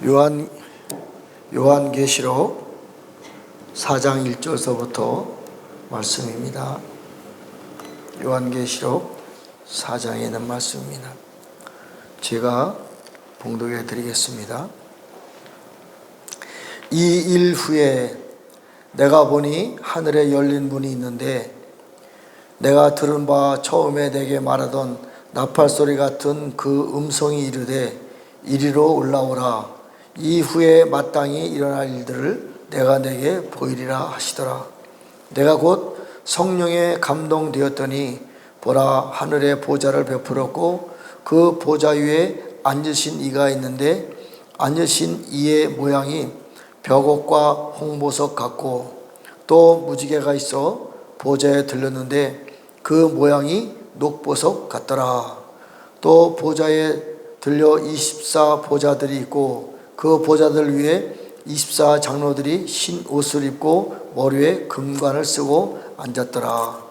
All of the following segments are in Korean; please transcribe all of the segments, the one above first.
요한 요한계시록 4장 1절서부터 말씀입니다. 요한계시록 4장에 있는 말씀입니다. 제가 봉독해 드리겠습니다. 이 일 후에 내가 보니 하늘에 열린 문이 있는데 내가 들은 바 처음에 내게 말하던 나팔 소리 같은 그 음성이 이르되 이리로 올라오라. 이후에 마땅히 일어날 일들을 내가 내게 보이리라 하시더라. 내가 곧 성령에 감동되었더니 보라, 하늘에 보좌를 베풀었고 그 보좌 위에 앉으신 이가 있는데 앉으신 이의 모양이 벽옥과 홍보석 같고 또 무지개가 있어 보좌에 들렸는데 그 모양이 녹보석 같더라. 또 보좌에 들려 24 보좌들이 있고 그 보좌들 위에 24 장로들이 흰 옷을 입고 머리에 금관을 쓰고 앉았더라.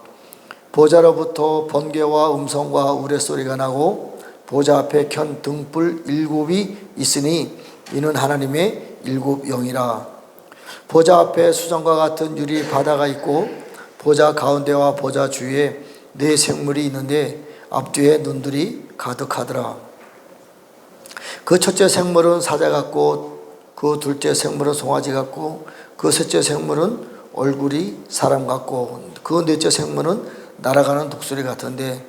보좌로부터 번개와 음성과 우레소리가 나고 보좌 앞에 켠 등불 7이 있으니 이는 하나님의 7 영이라. 보좌 앞에 수정과 같은 유리 바다가 있고 보좌 가운데와 보좌 주위에 4 생물이 있는데 앞뒤에 눈들이 가득하더라. 그 첫째 생물은 사자 같고 그 둘째 생물은 송아지 같고 그 셋째 생물은 얼굴이 사람 같고 그 넷째 생물은 날아가는 독수리 같은데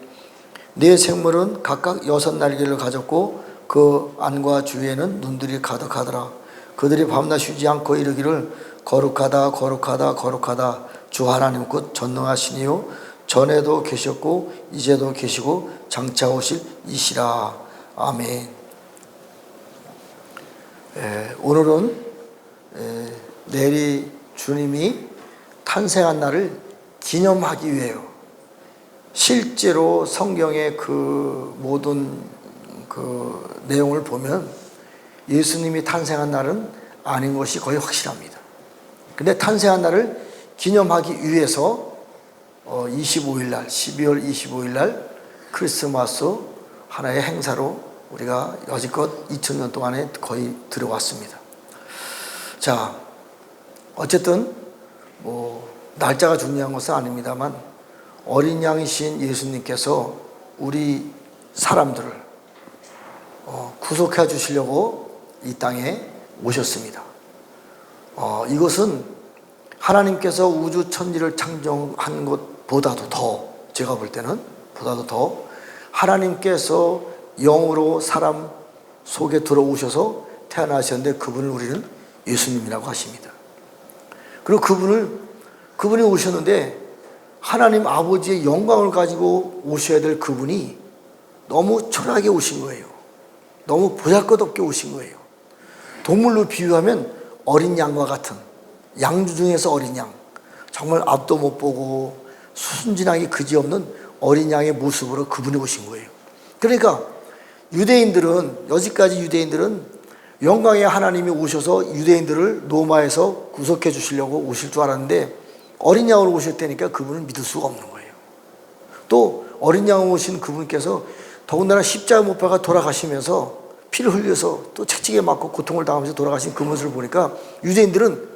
4 생물은 각각 6 날개를 가졌고 그 안과 주위에는 눈들이 가득하더라. 그들이 밤낮 쉬지 않고 이르기를 거룩하다 거룩하다 거룩하다 주 하나님 곧 전능하시니요 전에도 계셨고 이제도 계시고 장차 오실 이시라. 아멘. 오늘은 내리 주님이 탄생한 날을 기념하기 위해요. 실제로 성경의 그 모든 그 내용을 보면 예수님이 탄생한 날은 아닌 것이 거의 확실합니다. 근데 탄생한 날을 기념하기 위해서 25일 날, 12월 25일 날 크리스마스 하나의 행사로 우리가 여지껏 2000년 동안에 거의 들어왔습니다. 자, 어쨌든 날짜가 중요한 것은 아닙니다만 어린 양이신 예수님께서 우리 사람들을 구속해 주시려고 이 땅에 오셨습니다. 이것은 하나님께서 우주 천지를 창조한 것보다도 더, 제가 볼 때는 보다도 더 하나님께서 영으로 사람 속에 들어오셔서 태어나셨는데 그분을 우리는 예수님이라고 하십니다. 그리고 그분이 오셨는데 하나님 아버지의 영광을 가지고 오셔야 될 그분이 너무 초라하게 오신 거예요. 너무 보잘것없게 오신 거예요. 동물로 비유하면 어린 양과 같은, 양주 중에서 어린 양, 정말 앞도 못 보고 순진하게 그지없는 어린 양의 모습으로 그분이 오신 거예요. 그러니까 여지까지 유대인들은 영광의 하나님이 오셔서 유대인들을 로마에서 구속해 주시려고 오실 줄 알았는데 어린 양으로 오셨다니까 그분을 믿을 수가 없는 거예요. 또 어린 양으로 오신 그분께서 더군다나 십자가 못 박아 돌아가시면서 피를 흘려서 또 채찍에 맞고 고통을 당하면서 돌아가신 그 모습을 보니까 유대인들은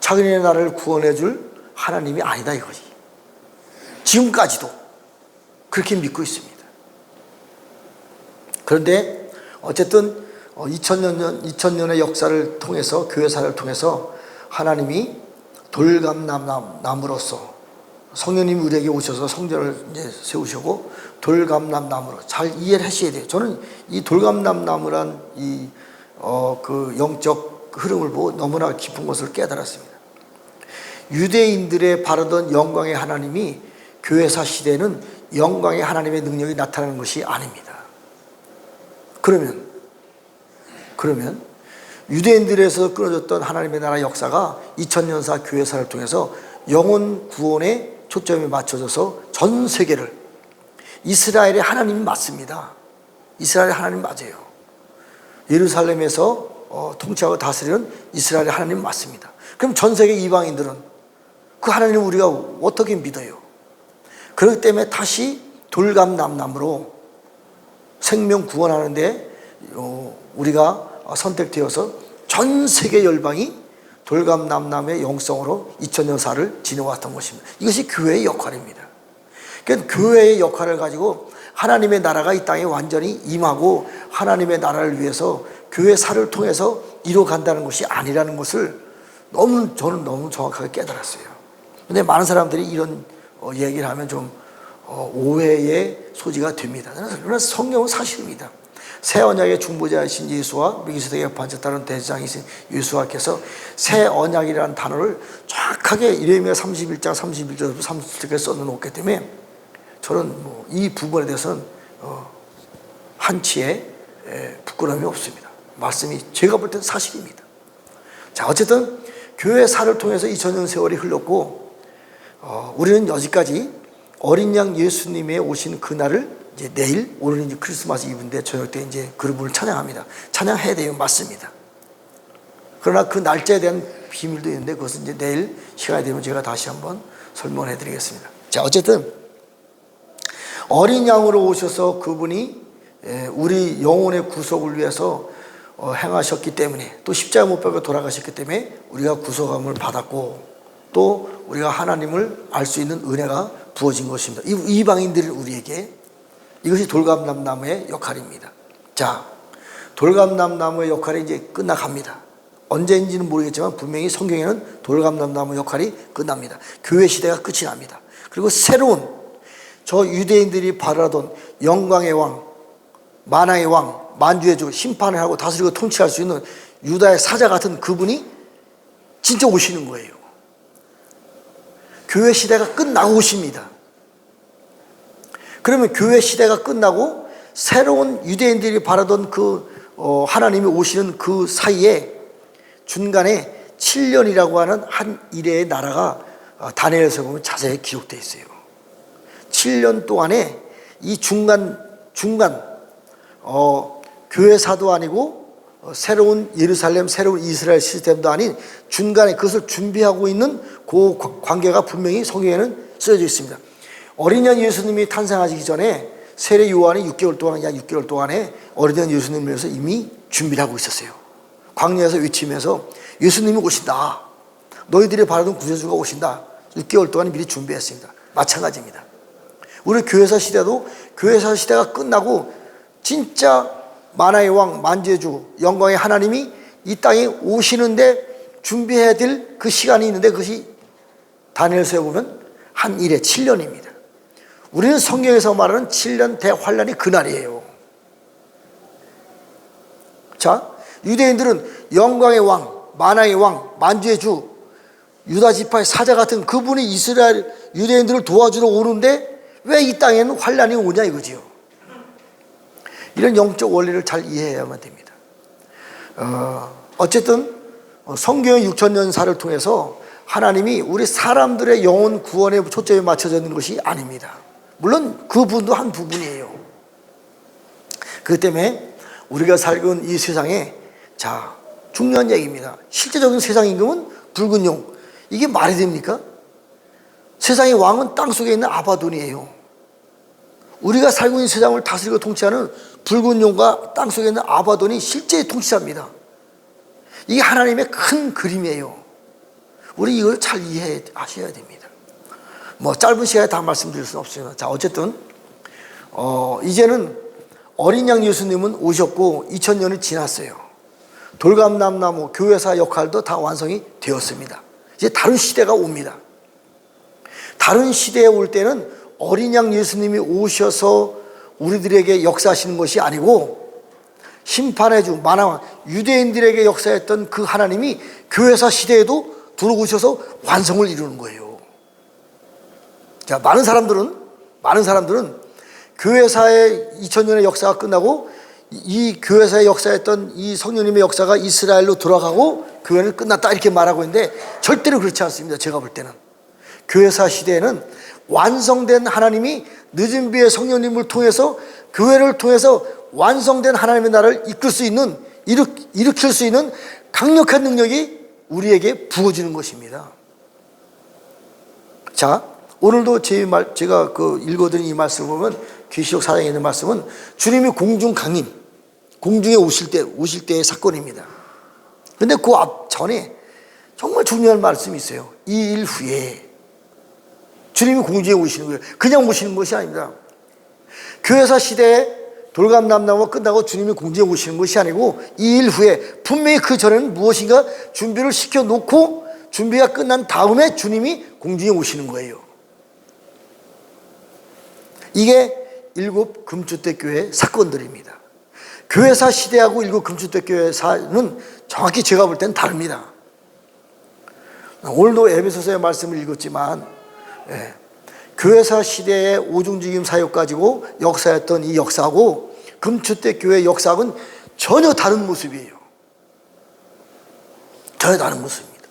자기네 나라를 구원해 줄 하나님이 아니다 이거지. 지금까지도 그렇게 믿고 있습니다. 그런데 어쨌든 2000년의 역사를 통해서, 교회사를 통해서 하나님이 돌감나무로서 성령님이 우리에게 오셔서 성전을 이제 세우시고 돌감나무로 잘 이해를 하셔야 돼요. 저는 이 돌감나무란 그 영적 흐름을 보고 너무나 깊은 것을 깨달았습니다. 유대인들의 바라던 영광의 하나님이 교회사 시대에는 영광의 하나님의 능력이 나타나는 것이 아닙니다. 그러면 유대인들에서 끊어졌던 하나님의 나라 역사가 2000년사 교회사를 통해서 영혼 구원에 초점이 맞춰져서 전 세계를 이스라엘의 하나님이 맞습니다. 이스라엘의 하나님 맞아요. 예루살렘에서 통치하고 다스리는 이스라엘의 하나님 맞습니다. 그럼 전 세계 이방인들은 그 하나님을 우리가 어떻게 믿어요? 그렇기 때문에 다시 돌감나무로 생명 구원하는데 우리가 선택되어서 전 세계 열방이 돌감남남의 영성으로 2000년사를 지내왔던 것입니다. 이것이 교회의 역할입니다. 그러니까 교회의 역할을 가지고 하나님의 나라가 이 땅에 완전히 임하고 하나님의 나라를 위해서 교회 사를 통해서 이루어간다는 것이 아니라는 것을 저는 너무 정확하게 깨달았어요. 근데 많은 사람들이 이런 얘기를 하면 좀 오해의 소지가 됩니다. 그러나 성경은 사실입니다. 새 언약의 중보자이신 예수와 미기스덱의 반짝다른 대장이신 예수와께서 새 언약이라는 단어를 정확하게 예레미야 31장 31절부터 30절까지 써놓았기 때문에 저는 이 부분에 대해서는 한치의 부끄러움이 없습니다. 말씀이 제가 볼 때는 사실입니다. 자, 어쨌든 교회 사를 통해서 2000년 세월이 흘렀고 우리는 여기까지 어린 양 예수님의 오신 그날을 이제 내일, 오늘은 이제 크리스마스 이브인데 저녁 때 이제 그분을 찬양합니다. 찬양해야 돼요. 맞습니다. 그러나 그 날짜에 대한 비밀도 있는데 그것은 이제 내일 시간이 되면 제가 다시 한번 설명해 드리겠습니다. 자, 어쨌든 어린 양으로 오셔서 그분이 우리 영혼의 구속을 위해서 행하셨기 때문에 또 십자가 못 박아 돌아가셨기 때문에 우리가 구속함을 받았고 또 우리가 하나님을 알 수 있는 은혜가 부어진 것입니다. 이방인들은 우리에게 이것이 돌감남나무의 역할입니다. 자, 돌감남나무의 역할이 이제 끝나갑니다. 언제인지는 모르겠지만 분명히 성경에는 돌감남나무 역할이 끝납니다. 교회 시대가 끝이 납니다. 그리고 새로운 저 유대인들이 바라던 영광의 왕, 만왕의 왕, 만주의 주, 심판을 하고 다스리고 통치할 수 있는 유다의 사자 같은 그분이 진짜 오시는 거예요. 교회 시대가 끝나고 오십니다. 그러면 교회 시대가 끝나고 새로운 유대인들이 바라던 하나님이 오시는 그 사이에 중간에 7년이라고 하는 한 일의 나라가 다니엘서 보면 자세히 기록되어 있어요. 7년 동안에 이 중간 교회사도 아니고 새로운 예루살렘, 새로운 이스라엘 시스템도 아닌 중간에 그것을 준비하고 있는 그 관계가 분명히 성경에는 쓰여져 있습니다. 어린 양 예수님이 탄생하시기 전에 세례 요한이 6개월 동안에 어린 양 예수님을 위해서 이미 준비를 하고 있었어요. 광야에서 외치면서 예수님이 오신다. 너희들이 바라던 구세주가 오신다. 6개월 동안 미리 준비했습니다. 마찬가지입니다. 우리 교회사 시대도 교회사 시대가 끝나고 진짜 만왕의 왕, 만주의 주, 영광의 하나님이 이 땅에 오시는데 준비해야 될 그 시간이 있는데 그것이 다니엘서에 보면 한 일에 7년입니다. 우리는 성경에서 말하는 7년 대환란이 그날이에요. 자, 유대인들은 영광의 왕, 만왕의 왕, 만주의 주, 유다 지파의 사자 같은 그분이 이스라엘 유대인들을 도와주러 오는데 왜 이 땅에는 환란이 오냐 이거지요. 이런 영적 원리를 잘 이해해야만 됩니다. 어쨌든 성경의 6000년사를 통해서 하나님이 우리 사람들의 영혼 구원에 초점이 맞춰져 있는 것이 아닙니다. 물론 그분도 한 부분이에요. 그렇기 때문에 우리가 살고 있는 이 세상에 자, 중요한 얘기입니다. 실제적인 세상 임금은 붉은 용. 이게 말이 됩니까? 세상의 왕은 땅속에 있는 아바돈이에요. 우리가 살고 있는 세상을 다스리고 통치하는 붉은 용과 땅속에 있는 아바돈이 실제의 통치자입니다. 이게 하나님의 큰 그림이에요. 우리 이걸 잘 이해하셔야 됩니다. 짧은 시간에 다 말씀드릴 수는 없습니다. 자, 어쨌든 이제는 어린 양 예수님은 오셨고 2000년이 지났어요. 돌감남나무 교회사 역할도 다 완성이 되었습니다. 이제 다른 시대가 옵니다. 다른 시대에 올 때는 어린 양 예수님이 오셔서 우리들에게 역사하시는 것이 아니고 심판의 주 만왕 유대인들에게 역사했던 그 하나님이 교회사 시대에도 들어오셔서 완성을 이루는 거예요. 자, 많은 사람들은 교회사의 2000년의 역사가 끝나고 이 교회사의 역사했던 이 성령님의 역사가 이스라엘로 돌아가고 교회는 끝났다 이렇게 말하고 있는데 절대로 그렇지 않습니다. 제가 볼 때는 교회사 시대에는 완성된 하나님이 늦은 비의 성령님을 통해서 교회를 통해서 완성된 하나님의 나라를 이끌 수 있는 일으킬 수 있는 강력한 능력이 우리에게 부어지는 것입니다. 자, 오늘도 제가 읽어드린 이 말씀을 보면 계시록 4장에 있는 말씀은 주님이 공중 강림, 공중에 오실 때의 사건입니다. 근데 그 앞 전에 정말 중요한 말씀이 있어요. 이 일 후에 주님이 공중에 오시는 거예요. 그냥 오시는 것이 아닙니다. 교회사 시대에 돌감남나무가 끝나고 주님이 공중에 오시는 것이 아니고 이 일 후에 분명히 그 전에는 무엇인가 준비를 시켜놓고 준비가 끝난 다음에 주님이 공중에 오시는 거예요. 이게 일곱 금주대 교회의 사건들입니다. 교회사 시대하고 일곱 금주대 교회사는 정확히 제가 볼 때는 다릅니다. 오늘도 에베소서의 말씀을 읽었지만 교회사 시대의 오중직임 사역 가지고 역사했던 이 역사하고 금주대 교회의 역사하고는 전혀 다른 모습이에요. 전혀 다른 모습입니다.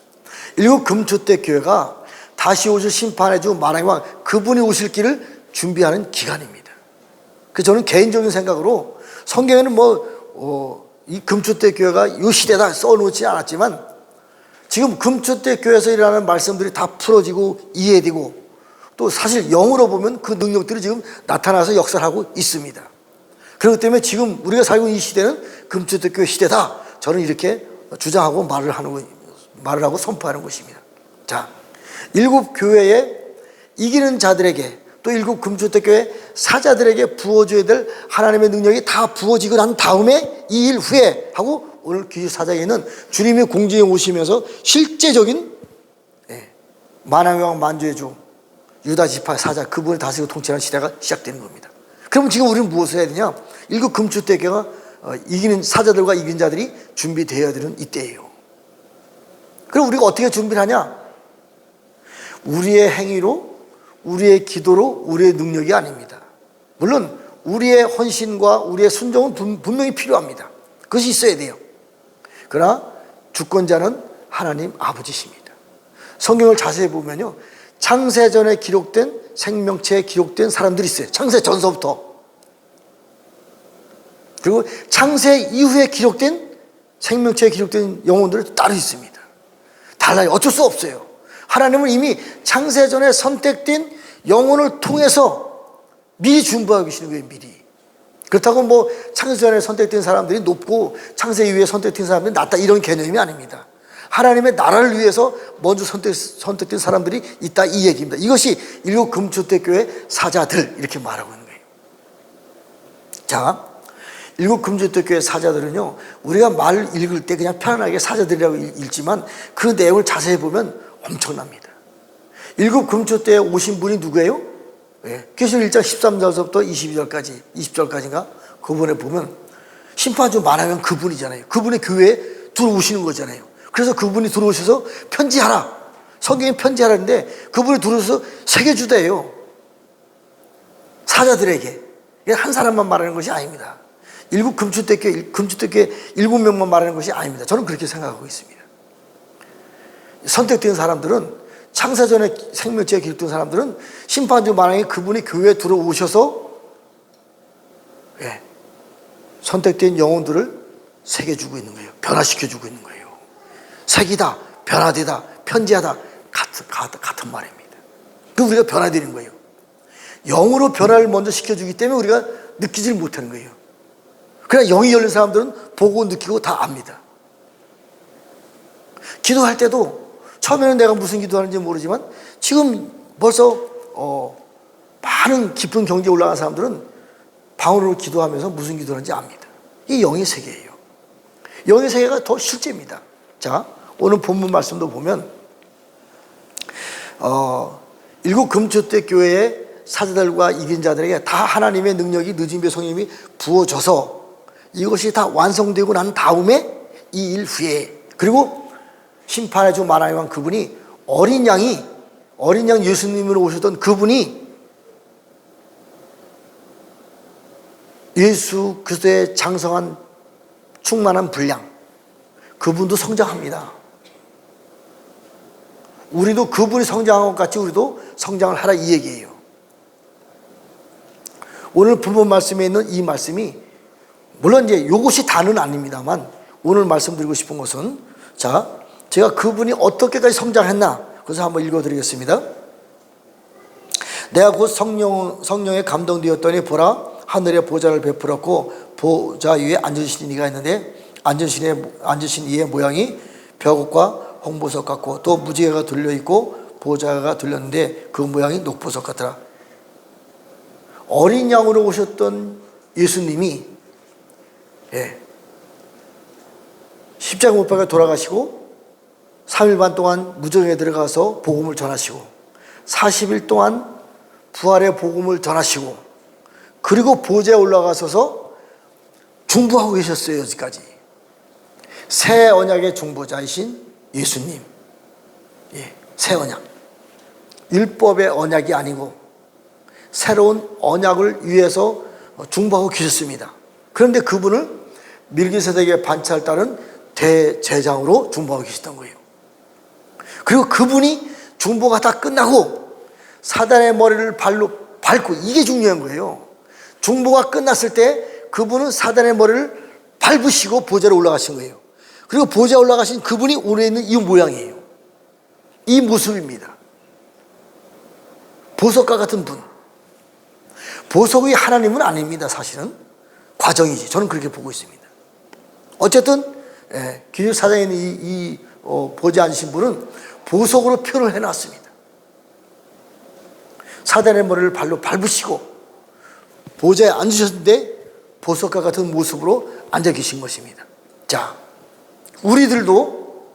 일곱 금주대 교회가 다시 오실 심판의 주 만왕의 왕 그분이 오실 길을 준비하는 기간입니다. 그래서 저는 개인적인 생각으로 성경에는 이 금주대 교회가 이 시대다 써놓지 않았지만 지금 금주대 교회에서 일어나는 말씀들이 다 풀어지고 이해되고 또 사실 영으로 보면 그 능력들이 지금 나타나서 역사를 하고 있습니다. 그렇기 때문에 지금 우리가 살고 있는 이 시대는 금주대 교회 시대다. 저는 이렇게 주장하고 말을 하고 선포하는 것입니다. 자, 일곱 교회에 이기는 자들에게 또 일곱 금주대 교회 사자들에게 부어줘야 될 하나님의 능력이 다 부어지고 난 다음에 이 일 후에 하고 오늘 기사장에는 주님이 공중에 오시면서 실제적인 만왕의 왕 만주의 주 유다 지파 사자 그분을 다스리고 통치하는 시대가 시작되는 겁니다. 그러면 지금 우리는 무엇을 해야 되냐? 일곱 금주대 교회가 이기는 사자들과 이긴 자들이 준비되어야 되는 이때예요. 그럼 우리가 어떻게 준비를 하냐? 우리의 행위로 우리의 기도로 우리의 능력이 아닙니다. 물론 우리의 헌신과 우리의 순종은 분명히 필요합니다. 그것이 있어야 돼요. 그러나 주권자는 하나님 아버지십니다. 성경을 자세히 보면요, 창세전에 기록된 생명체에 기록된 사람들이 있어요. 창세 전서부터. 그리고 창세 이후에 기록된 생명체에 기록된 영혼들이 따로 있습니다. 달라요. 어쩔 수 없어요. 하나님은 이미 창세전에 선택된 영혼을 통해서 미리 준비하고 계시는 거예요. 미리. 그렇다고 창세전에 선택된 사람들이 높고 창세 이후에 선택된 사람들이 낮다 이런 개념이 아닙니다. 하나님의 나라를 위해서 먼저 선택된 사람들이 있다 이 얘기입니다. 이것이 일곱 금주대 교회 사자들 이렇게 말하고 있는 거예요. 자, 일곱 금주대 교회 사자들은요, 우리가 말을 읽을 때 그냥 편안하게 사자들이라고 읽지만 그 내용을 자세히 보면 엄청납니다. 일곱 금주대에 오신 분이 누구예요? 계시록 1장 13절부터 20절까지인가? 그분에 보면 심판주 말하면 그분이잖아요. 그분의 교회에 들어오시는 거잖아요. 그래서 그분이 들어오셔서 편지하라. 성경에 편지하라는데 그분이 들어오셔서 세계주대예요. 사자들에게. 한 사람만 말하는 것이 아닙니다. 일곱 금주대 교회 7명만 말하는 것이 아닙니다. 저는 그렇게 생각하고 있습니다. 선택된 사람들은 창세전에 생명체에 기록된 사람들은 심판주 만왕에 그분이 교회에 들어오셔서 선택된 영혼들을 새겨주고 있는 거예요. 변화시켜주고 있는 거예요. 색이다, 변화되다, 편지하다 같은 말입니다. 그 우리가 변화되는 거예요. 영으로 변화를 먼저 시켜주기 때문에 우리가 느끼질 못하는 거예요. 그러나 영이 열린 사람들은 보고 느끼고 다 압니다. 기도할 때도 처음에는 내가 무슨 기도하는지 모르지만 지금 벌써 많은 깊은 경지에 올라간 사람들은 방언으로 기도하면서 무슨 기도하는지 압니다. 이게 영의 세계예요. 영의 세계가 더 실제입니다. 자, 오늘 본문 말씀도 보면 일곱 금주대 교회의 사자들과 이긴 자들에게 다 하나님의 능력이 늦은 배 성령이 부어져서 이것이 다 완성되고 난 다음에 이 일 후에 그리고 심판의 주 만왕의 왕 그분이 어린 양 예수님으로 오셨던 그분이 예수 그리스도의 장성한 충만한 분량 그분도 성장합니다. 우리도 그분이 성장한 것 같이 우리도 성장을 하라 이 얘기예요. 오늘 본문 말씀에 있는 이 말씀이 물론 이제 이것이 다는 아닙니다만 오늘 말씀드리고 싶은 것은 자, 제가 그분이 어떻게까지 성장했나 그래서 한번 읽어드리겠습니다. 내가 곧 성령에 감동되었더니 보라 하늘의 보좌를 베풀었고 보좌 위에 앉으신 이가 있는데 앉으신 이의 모양이 벼곡과 홍보석 같고 또 무지개가 둘려 있고 보좌가 둘렸는데 그 모양이 녹보석 같더라. 어린 양으로 오셨던 예수님이 십자가 못 박혀 돌아가시고 3일 반 동안 무정에 들어가서 복음을 전하시고 40일 동안 부활의 복음을 전하시고 그리고 보좌에 올라가셔서 중보하고 계셨어요. 여기까지. 새 언약의 중보자이신 예수님. 새 언약. 율법의 언약이 아니고 새로운 언약을 위해서 중보하고 계셨습니다. 그런데 그분을 밀기세덱의 반차를 따른 대제사장으로 중보하고 계셨던 거예요. 그리고 그분이 중보가 다 끝나고 사단의 머리를 발로 밟고, 이게 중요한 거예요. 중보가 끝났을 때 그분은 사단의 머리를 밟으시고 보좌로 올라가신 거예요. 그리고 보좌에 올라가신 그분이 오래 있는 이 모양이에요. 이 모습입니다. 보석과 같은 분. 보석이 하나님은 아닙니다. 사실은 과정이지. 저는 그렇게 보고 있습니다. 어쨌든 기술사장에 있는 보좌에 앉으신 분은 보석으로 표현을 해놨습니다. 사단의 머리를 발로 밟으시고 보좌에 앉으셨는데 보석과 같은 모습으로 앉아 계신 것입니다. 자, 우리들도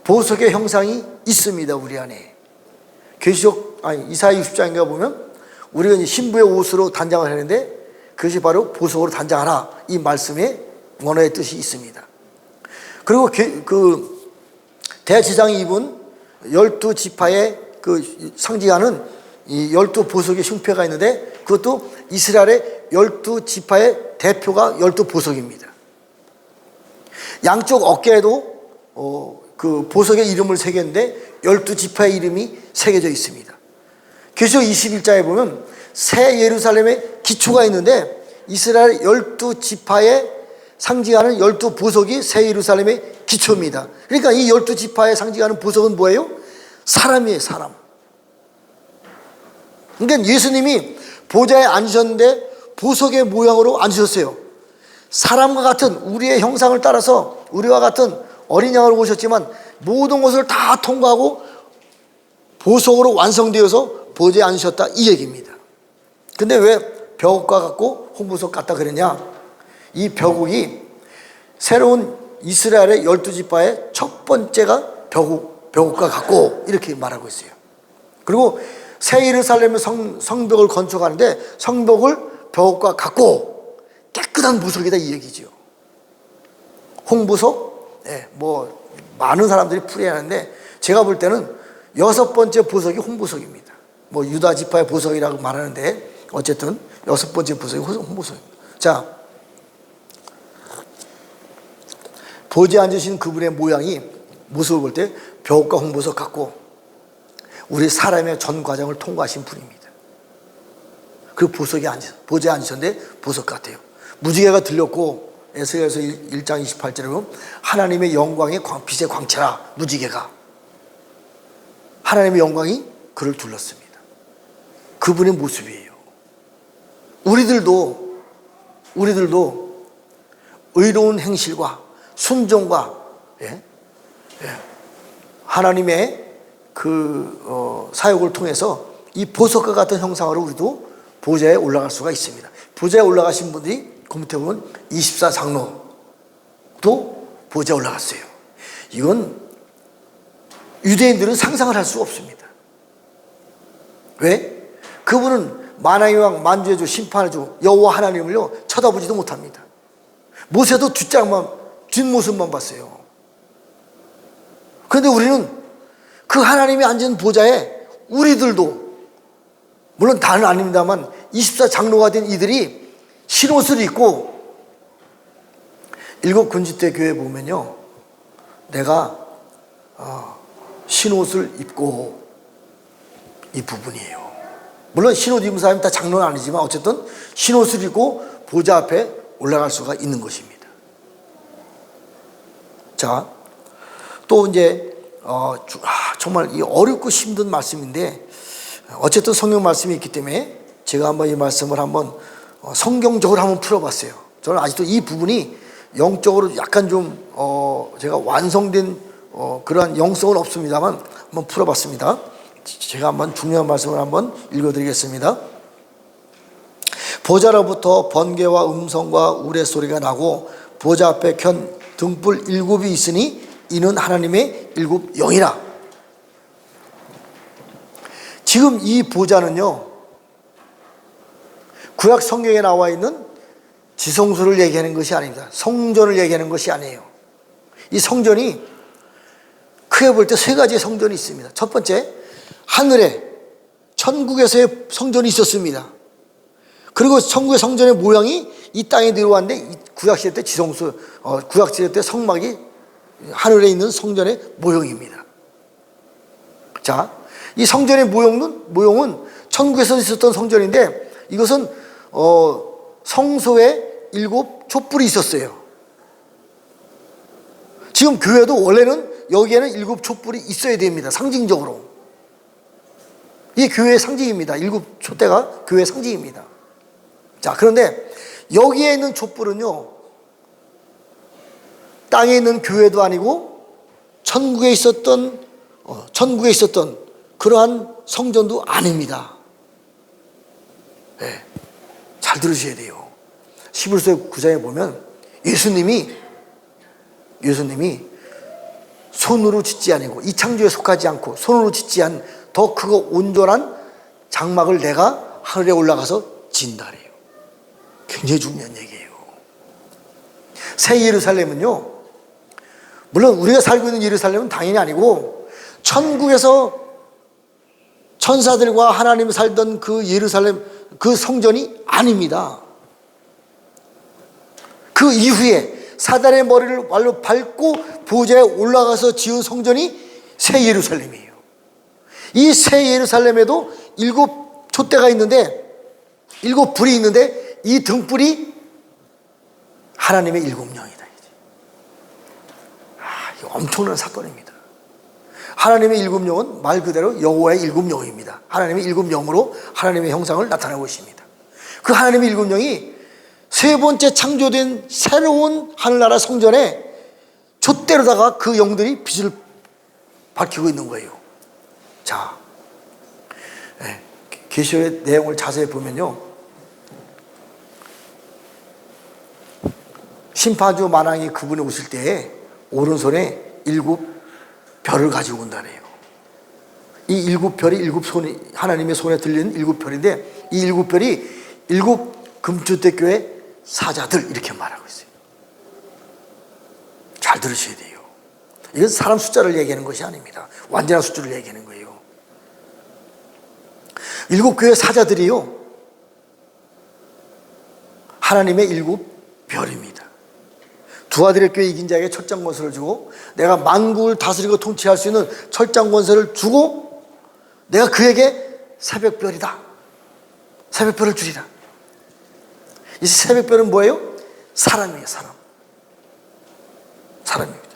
보석의 형상이 있습니다. 우리 안에. 이사야 60장인가 보면 우리가 이제 신부의 옷으로 단장을 하는데 그것이 바로 보석으로 단장하라, 이 말씀에 원어의 뜻이 있습니다. 그리고 그 대제사장이 입은 12지파의 그 상징하는 이 12보석의 흉패가 있는데 그것도 이스라엘의 12지파의 대표가 12보석입니다. 양쪽 어깨에도 그 보석의 이름을 새겼는데 12지파의 이름이 새겨져 있습니다. 계시록 21장에 보면 새 예루살렘의 기초가 있는데 이스라엘 12지파의 상징하는 12보석이 새 예루살렘의 기초입니다. 그러니까 이 12지파의 상징하는 보석은 뭐예요? 사람이에요. 사람. 그러니까 예수님이 보좌에 앉으셨는데 보석의 모양으로 앉으셨어요. 사람과 같은 우리의 형상을 따라서 우리와 같은 어린 양으로 오셨지만 모든 것을 다 통과하고 보석으로 완성되어서 보좌에 앉으셨다, 이 얘기입니다. 근데 왜 벼곡과 같고 홍보석 같다 그러냐? 이 벼곡이 새로운 이스라엘의 12지파의 첫 번째가 벼곡과 같고 이렇게 말하고 있어요. 그리고 새 예루살렘의 성벽을 건축하는데 성벽을 벼곡과 같고 깨끗한 보석이다, 이 얘기죠. 홍보석, 뭐 많은 사람들이 풀이하는데 제가 볼 때는 6번째 보석이 홍보석입니다. 뭐 유다 지파의 보석이라고 말하는데 어쨌든 6번째 보석이 홍보석입니다. 자, 보좌에 앉으신 그분의 모양이, 모습을 볼 때 벼곡과 홍보석 같고 우리 사람의 전 과정을 통과하신 분입니다. 그 보좌에 앉으셨는데 보석 같아요. 무지개가 들렸고 에스겔서 1장 28절에 보면 하나님의 영광의 빛의 광채라, 무지개가 하나님의 영광이 그를 둘렀습니다. 그분의 모습이에요. 우리들도 의로운 행실과 순종과 하나님의 그 사역을 통해서 이 보석과 같은 형상으로 우리도 보좌에 올라갈 수가 있습니다. 보좌에 올라가신 분들이 그 밑에 보면 24장로도 보좌에 올라갔어요. 이건 유대인들은 상상을 할 수가 없습니다. 왜? 그분은 만왕의 왕, 만주의 주, 심판의 주 여호와 하나님을요 쳐다보지도 못합니다. 모세도 뒷모습만 봤어요. 그런데 우리는 그 하나님이 앉은 보좌에 우리들도, 물론 다는 아닙니다만 24장로가 된 이들이 흰옷을 입고, 일곱금지대 교회 보면요, 내가 흰옷을 입고, 이 부분이에요. 물론 흰옷 입은 사람이 다 장로는 아니지만 어쨌든 흰옷을 입고 보좌 앞에 올라갈 수가 있는 것입니다. 자, 또 이제 정말 이 어렵고 힘든 말씀인데 어쨌든 성경 말씀이 있기 때문에 제가 한번 이 말씀을 한번 성경적으로 한번 풀어봤어요. 저는 아직도 이 부분이 영적으로 약간 좀 제가 완성된 그러한 영성은 없습니다만 한번 풀어봤습니다. 제가 한번 중요한 말씀을 한번 읽어드리겠습니다. 보좌로부터 번개와 음성과 우레소리가 나고 보좌 앞에 켠 등불 7이 있으니 이는 하나님의 7 영이라. 지금 이 보좌는요, 구약 성경에 나와 있는 지성소를 얘기하는 것이 아닙니다. 성전을 얘기하는 것이 아니에요. 이 성전이 크게 볼 때 3가지의 성전이 있습니다. 첫 번째, 하늘에 천국에서의 성전이 있었습니다. 그리고 천국의 성전의 모양이 이 땅에 내려왔는데 구약시대 때 지성소, 구약시대 때 성막이 하늘에 있는 성전의 모형입니다. 자, 이 성전의 모형은 천국에서 있었던 성전인데 이것은 성소에 7 촛불이 있었어요. 지금 교회도 원래는 여기에는 7 촛불이 있어야 됩니다. 상징적으로. 이게 교회의 상징입니다. 7 촛대가 교회의 상징입니다. 자, 그런데 여기에 있는 촛불은요, 땅에 있는 교회도 아니고 천국에 있었던 그러한 성전도 아닙니다. 네, 잘 들으셔야 돼요. 히브리서 9장에 보면 예수님이 손으로 짓지 아니고 이 창조에 속하지 않고 손으로 짓지 않은 더 크고 온전한 장막을 내가 하늘에 올라가서 진다래요. 굉장히 중요한 얘기예요. 새 예루살렘은요, 물론 우리가 살고 있는 예루살렘은 당연히 아니고 천국에서 천사들과 하나님이 살던 그 예루살렘, 그 성전이 아닙니다. 그 이후에 사단의 머리를 발로 밟고 보좌에 올라가서 지은 성전이 새 예루살렘이에요. 이 새 예루살렘에도 7 촛대가 있는데 7 불이 있는데 이 등불이 하나님의 7 영이다. 이거 엄청난 사건입니다. 하나님의 7 영은 말 그대로 여호와의 7 영입니다. 하나님의 7 영으로 하나님의 형상을 나타내고 있습니다. 그 하나님의 7 영이 세 번째 창조된 새로운 하늘나라 성전에 촛대로다가 그 영들이 빛을 밝히고 있는 거예요. 자, 계시의 내용을 자세히 보면요, 심판주 만왕이 그분이 오실 때에 오른손에 7 별을 가지고 온다네요. 이 7 별이 7 손이 하나님의 손에 들리는 7 별인데 이 7 별이 7 금주대교회 사자들 이렇게 말하고 있어요. 잘 들으셔야 돼요. 이건 사람 숫자를 얘기하는 것이 아닙니다. 완전한 숫자를 얘기하는 거예요. 7 교회 사자들이요, 하나님의 7 별입니다. 두 아들의 교회 이긴 자에게 철장 권세를 주고 내가 만국을 다스리고 통치할 수 있는 철장 권세를 주고 내가 그에게 새벽별이다, 새벽별을 주리라. 이 새벽별은 뭐예요? 사람이에요. 사람입니다.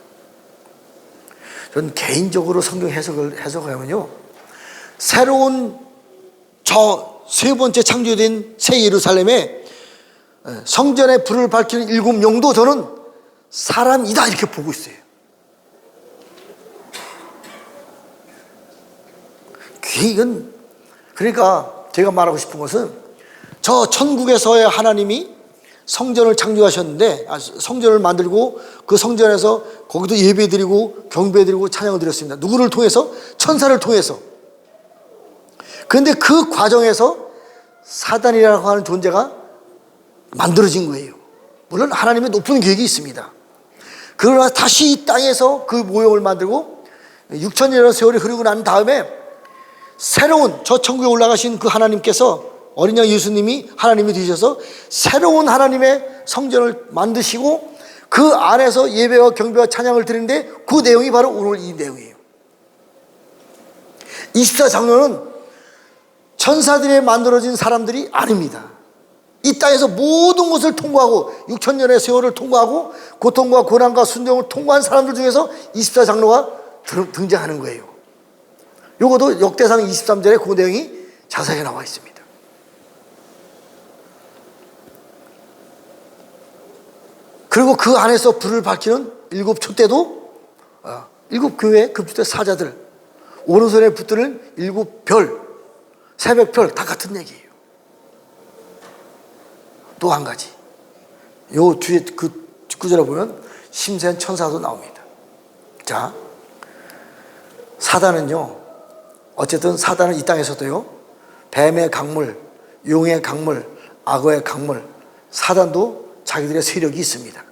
저는 개인적으로 성경 해석하면요, 새로운 저 세 번째 창조된 새 예루살렘에 성전에 불을 밝히는 7 영도 저는 사람이다 이렇게 보고 있어요. 이건 그러니까 제가 말하고 싶은 것은 저 천국에서의 하나님이 성전을 창조하셨는데, 성전을 만들고 그 성전에서 거기도 예배드리고 경배드리고 찬양을 드렸습니다. 누구를 통해서? 천사를 통해서. 그런데 그 과정에서 사단이라고 하는 존재가 만들어진 거예요. 물론 하나님의 높은 계획이 있습니다. 그러나 다시 이 땅에서 그 모형을 만들고 6천년의 세월이 흐르고 난 다음에 새로운 저 천국에 올라가신 그 하나님께서, 어린 양 예수님이 하나님이 되셔서 새로운 하나님의 성전을 만드시고 그 안에서 예배와 경배와 찬양을 드리는데 그 내용이 바로 오늘 이 내용이에요. 24장로는 천사들이 만들어진 사람들이 아닙니다. 이 땅에서 모든 것을 통과하고 6천년의 세월을 통과하고 고통과 고난과 순종을 통과한 사람들 중에서 24장로가 등장하는 거예요. 요것도 역대상 23절에 그 내용이 자세하게 나와 있습니다. 그리고 그 안에서 불을 밝히는 일곱 촛대도 일곱 교회 금주대 사자들, 오른손에 붙드는 일곱 별, 새벽별 다 같은 얘기예요. 또 한 가지, 요 뒤에 그 구절에 보면 심센 천사도 나옵니다. 자, 사단은요, 어쨌든 사단은 이 땅에서도요, 뱀의 강물, 용의 강물, 악어의 강물, 사단도 자기들의 세력이 있습니다.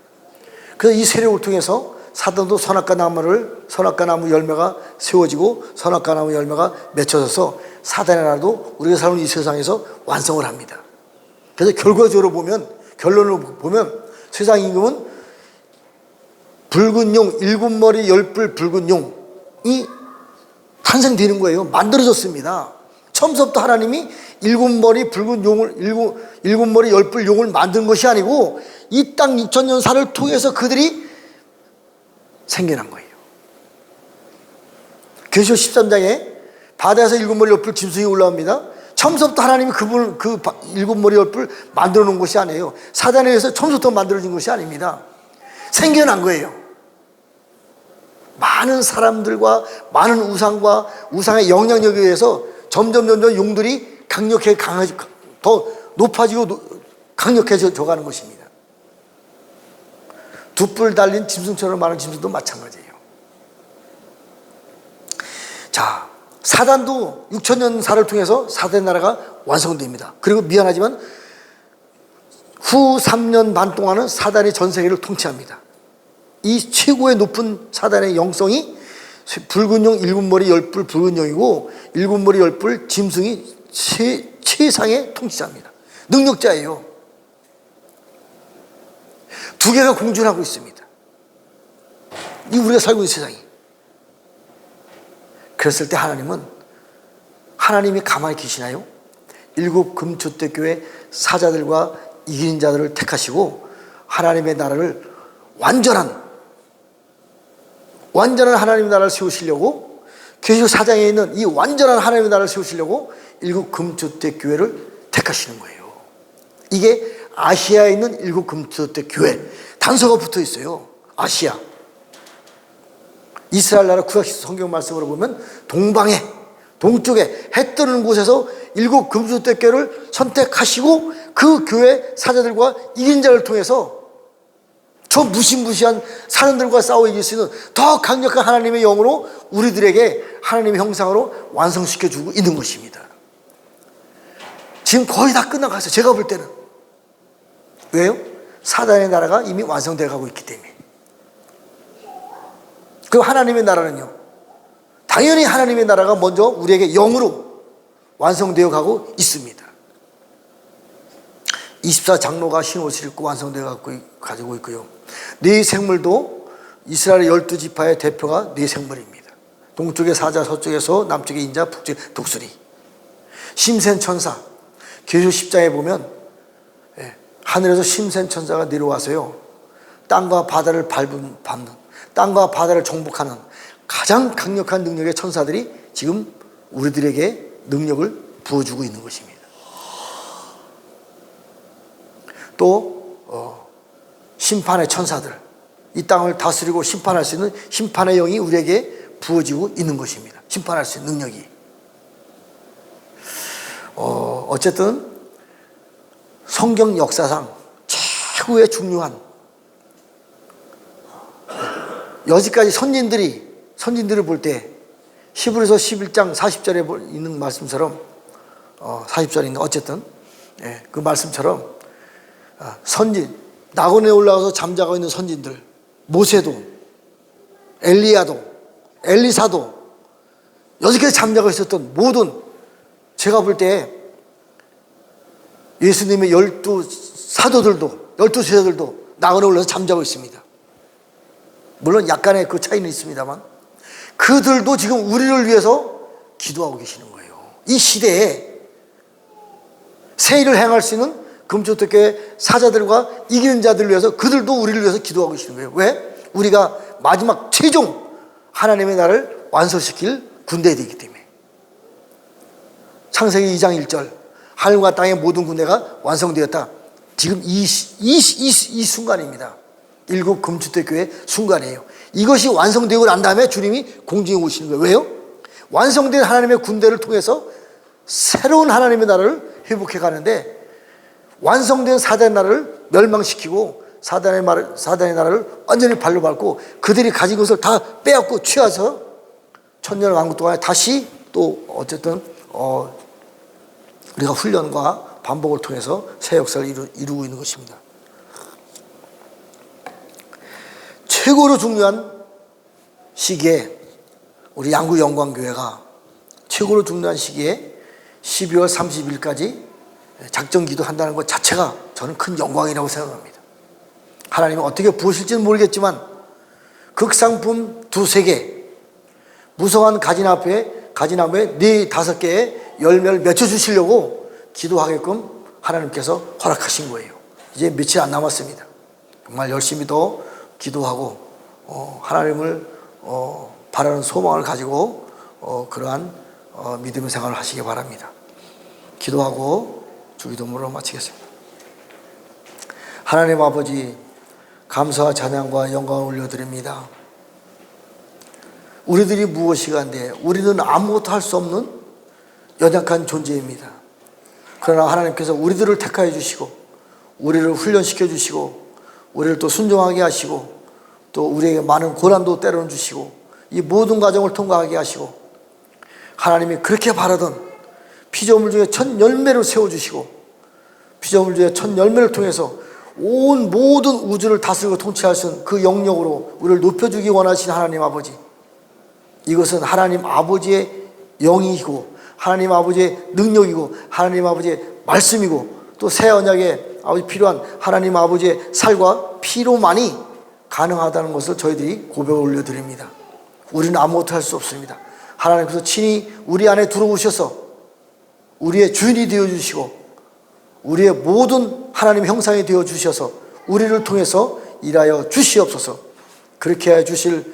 그래서 이 세력을 통해서 사단도 선악과 나무 열매가 세워지고 선악과 나무 열매가 맺혀져서 사단의 나라도 우리가 사는 이 세상에서 완성을 합니다. 그래서 결과적으로 보면, 결론을 보면 세상 임금은 붉은 용, 일곱 머리 열뿔 붉은 용이 탄생되는 거예요. 만들어졌습니다. 처음부터 하나님이 일곱 머리 붉은 용을, 일곱 머리 열뿔 용을 만든 것이 아니고 이 땅 6천년 살을 통해서 그들이 생겨난 거예요. 계시록 13장에 바다에서 일곱 머리 열뿔 짐승이 올라옵니다. 처음부터 하나님이 그 일곱 머리 열뿔 만들어 놓은 것이 아니에요. 사단에 의해서 처음부터 만들어진 것이 아닙니다. 생겨난 거예요. 많은 사람들과 많은 우상과 우상의 영향력에 의해서 점점 용들이 더 높아지고 강력해져 가는 것입니다. 두 뿔 달린 짐승처럼 많은 짐승도 마찬가지예요. 자, 사단도 6천년 살을 통해서 사단의 나라가 완성됩니다. 그리고 미안하지만 후 3년 반 동안은 사단이 전 세계를 통치합니다. 이 최고의 높은 사단의 영성이 붉은 용 일곱 머리 열뿔 붉은 용이고 일곱 머리 열뿔 짐승이 최상의 통치자입니다. 능력자예요. 두 개가 공존하고 있습니다. 이 우리가 살고 있는 세상이. 그랬을 때 하나님이 가만히 계시나요? 일곱 금촛대 교회 사자들과 이긴 자들을 택하시고 하나님의 나라를 완전한 하나님의 나라를 세우시려고, 계시록 4장에 있는 이 완전한 하나님의 나라를 세우시려고 일곱 금촛대 교회를 택하시는 거예요. 이게 아시아에 있는 일곱 금촛대 교회, 단서가 붙어 있어요. 아시아. 이스라엘 나라 구약시 성경 말씀으로 보면 동쪽에 해 뜨는 곳에서 일곱 금촛대 교회를 선택하시고 그 교회 사자들과 이긴 자를 통해서 저 무시무시한 사람들과 싸워 이길 수 있는 더 강력한 하나님의 영으로 우리들에게 하나님의 형상으로 완성시켜주고 있는 것입니다. 지금 거의 다 끝나갔어요. 제가 볼 때는. 왜요? 사단의 나라가 이미 완성되어 가고 있기 때문에. 그 하나님의 나라는요, 당연히 하나님의 나라가 먼저 우리에게 영으로 완성되어 가고 있습니다. 24장로가 흰옷을 입고 완성되어 가지고 있고요. 네 생물도 이스라엘의 12지파의 대표가 네 생물입니다. 동쪽의 사자, 서쪽에서 남쪽의 인자, 북쪽의 독수리. 심센 천사, 계시록 10장에 보면 하늘에서 심센 천사가 내려와서요, 땅과 바다를 밟는, 땅과 바다를 정복하는 가장 강력한 능력의 천사들이 지금 우리들에게 능력을 부어주고 있는 것입니다. 또 심판의 천사들, 이 땅을 다스리고 심판할 수 있는 심판의 영이 우리에게 부어지고 있는 것입니다. 심판할 수 있는 능력이. 어쨌든 성경 역사상 최고의 중요한, 여지까지 선진들을 볼 때 히브리서 11장 40절에 있는 말씀처럼 40절에 있는 어쨌든 그 말씀처럼 선진, 낙원에 올라가서 잠자고 있는 선진들, 모세도, 엘리야도, 엘리사도, 여지까지 잠자고 있었던 모든, 제가 볼 때 예수님의 12사도들도 12제자들도 낙원에 올라서 잠자고 있습니다. 물론 약간의 그 차이는 있습니다만 그들도 지금 우리를 위해서 기도하고 계시는 거예요. 이 시대에 새 일을 행할 수 있는 금초특교의 사자들과 이기는 자들을 위해서 그들도 우리를 위해서 기도하고 계시는 거예요. 왜? 우리가 마지막 최종 하나님의 나라를 완성시킬 군대가 되기 때문에. 창세기 2장 1절, 하늘과 땅의 모든 군대가 완성되었다. 지금 이 순간입니다. 일곱 금주택교회 순간이에요. 이것이 완성되고 난 다음에 주님이 공중에 오시는 거예요. 왜요? 완성된 하나님의 군대를 통해서 새로운 하나님의 나라를 회복해 가는데, 완성된 사단의 나라를 멸망시키고 사단의 나라를 완전히 발로 밟고 그들이 가진 것을 다 빼앗고 취해서 천년 왕국 동안에 다시 또 어쨌든 우리가 훈련과 반복을 통해서 새 역사를 이루고 있는 것입니다. 최고로 중요한 시기에 우리 양구 영광교회가 최고로 중요한 시기에 12월 30일까지 작정 기도한다는 것 자체가 저는 큰 영광이라고 생각합니다. 하나님이 어떻게 부으실지는 모르겠지만 극상품 2-3개, 무성한 가지나무에 4-5개의 열매를 맺혀주시려고 기도하게끔 하나님께서 허락하신 거예요. 이제 며칠 안 남았습니다. 정말 열심히 더 기도하고 하나님을 바라는 소망을 가지고 그러한 믿음의 생활을 하시기 바랍니다. 기도하고 주기도문으로 마치겠습니다. 하나님 아버지, 감사와 찬양과 영광을 올려드립니다. 우리들이 무엇이가 한데 우리는 아무것도 할 수 없는 연약한 존재입니다. 그러나 하나님께서 우리들을 택하여 주시고 우리를 훈련시켜 주시고 우리를 또 순종하게 하시고 또 우리에게 많은 고난도 때로는 주시고 이 모든 과정을 통과하게 하시고 하나님이 그렇게 바라던 피조물 중에 첫 열매를 세워주시고 피조물 중에 첫 열매를 통해서 온 모든 우주를 다스리고 통치할 수 있는 그 영역으로 우리를 높여주기 원하신 하나님 아버지, 이것은 하나님 아버지의 영이고 하나님 아버지의 능력이고 하나님 아버지의 말씀이고 또 새 언약에 필요한 하나님 아버지의 살과 피로만이 가능하다는 것을 저희들이 고백을 올려드립니다. 우리는 아무것도 할 수 없습니다. 하나님께서 친히 우리 안에 들어오셔서 우리의 주인이 되어주시고 우리의 모든 하나님 형상이 되어주셔서 우리를 통해서 일하여 주시옵소서. 그렇게 해 주실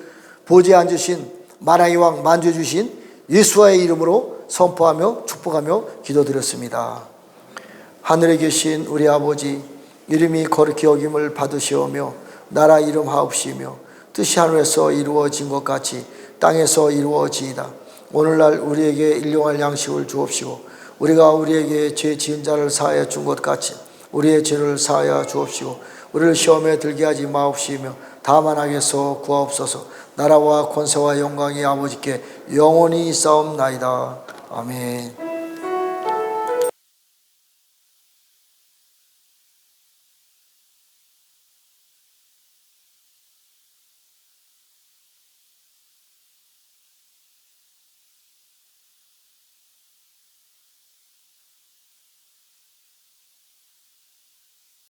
보좌에 앉으신 만왕의 왕 만주해 주신 예수와의 이름으로 선포하며 축복하며 기도드렸습니다. 하늘에 계신 우리 아버지, 이름이 거룩히 여김을 받으시오며 나라 이름 하옵시며 뜻이 하늘에서 이루어진 것 같이 땅에서 이루어지이다. 오늘날 우리에게 일용할 양식을 주옵시고 우리가 우리에게 죄 지은 자를 사하여 준 것 같이 우리의 죄를 사하여 주옵시고 우리를 시험에 들게 하지 마옵시며 다만 악에서 구하옵소서. 나라와 권세와 영광이 아버지께 영원히 있사옵나이다. 아멘.